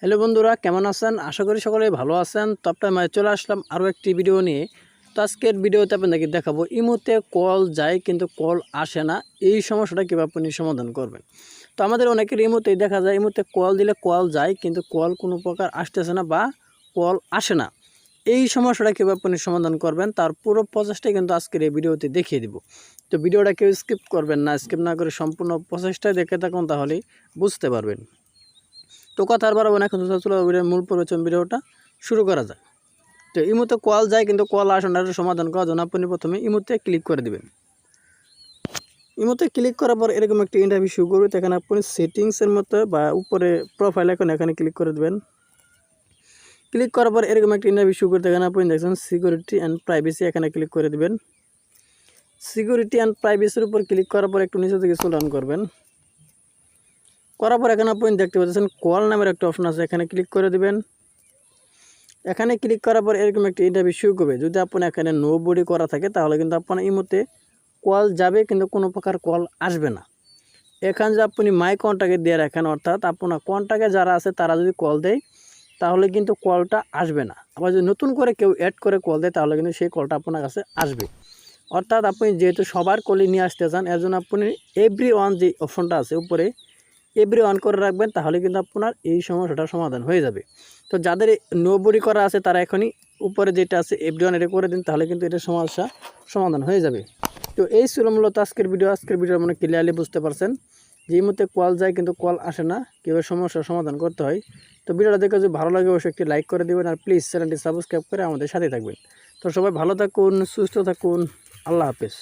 Hello বন্ধুরা, কেমন আছেন? আশা করি সকলেই ভালো আছেন। তো আপনার চলে আসলাম আরও একটি ভিডিও নিয়ে। তো আজকের ভিডিওতে আপনাদেরকে দেখাবো ইমোতে কল যায় কিন্তু কল আসে না। এই সমস্যাটা কীভাবে আপনি সমাধান করবেন। তো আমাদের অনেকের ইমোতেই দেখা যায় ইমোতে কল দিলে কল যায় কিন্তু কল কোনো প্রকার আসতেছে না বা কল আসে না। এই সমস্যাটা কীভাবে আপনি সমাধান করবেন তার পুরো প্রসেসটাই কিন্তু আজকের এই ভিডিওতে দেখিয়ে দিব। তো ভিডিওটা কেউ স্কিপ করবেন না, স্কিপ না করে সম্পূর্ণ প্রসেসটাই দেখে থাকুন, তাহলেই বুঝতে পারবেন। তো কথা আর বাড়াবো না, এখন চলো মূল প্রবচন ভিডিওটা শুরু করা যায়। তো ইমোতে কল যায় কিন্তু কল আসে না, সমাধান করার জন্য আপনি প্রথমে ইমোতে ক্লিক করে দেবেন। ইমোতে ক্লিক করার পর এরকম একটা ইন্টারভিউ শুরু করবে। এখানে আপনি সেটিংসের মতো বা উপরে প্রোফাইল এখানে ক্লিক করে দেবেন। ক্লিক করার পর এরকম একটা ইন্টারভিউ শুরু করতে এখানে আপনি দেখছেন সিকিউরিটি অ্যান্ড প্রাইভেসি, এখানে ক্লিক করে দেবেন। সিকিউরিটি অ্যান্ড প্রাইভেসির উপর ক্লিক করার পর একটু নিচে থেকে স্ক্রল ডাউন করবেন। করার পর এখানে আপনি দেখতে পাচ্ছেন কল নামের একটা অপশন আছে, এখানে ক্লিক করে দেবেন। এখানে ক্লিক করার পর এরকম একটা ইন্টারভিউ শুরু করবে। যদি আপনার এখানে নো বডি করা থাকে তাহলে কিন্তু আপনার ইমোতে কল যাবে কিন্তু কোনো প্রকার কল আসবে না। এখানে যে আপনি মাই কন্ট্যাক্টে দিয়ে রাখেন, অর্থাৎ আপনার কন্ট্যাক্টে যারা আছে তারা যদি কল দেয় তাহলে কিন্তু কলটা আসবে না। আবার যদি নতুন করে কেউ অ্যাড করে কল দেয় তাহলে কিন্তু সেই কলটা আপনার কাছে আসবে। অর্থাৎ আপনি যেহেতু সবার কলই নিয়ে আসতে চান, এর জন্য আপনি এভরি ওয়ান যে অপশনটা আছে উপরে এভরি অন করে রাখবেন, তাহলে কিন্তু আপনার এই সমস্যাটার সমাধান হয়ে যাবে। তো যাদের নো বডি করা আছে তারা এখনই উপরে যেটা আছে এভরি অন এটা করে দিন, তাহলে কিন্তু এটা সমস্যা সমাধান হয়ে যাবে। তো এই ছিল মূলত আজকের ভিডিও মানে ক্লিয়ারলি বুঝতে পারছেন যে এই মুহূর্তে কল যায় কিন্তু কল আসে না, কীভাবে সমস্যার সমাধান করতে হয়। তো ভিডিওটা দেখে যদি ভালো লাগে অবশ্যই একটি লাইক করে দেবেন, আর প্লিজ চ্যানেলটি সাবস্ক্রাইব করে আমাদের সাথে থাকবেন। তো সবাই ভালো থাকুন, সুস্থ থাকুন, আল্লাহ হাফেজ।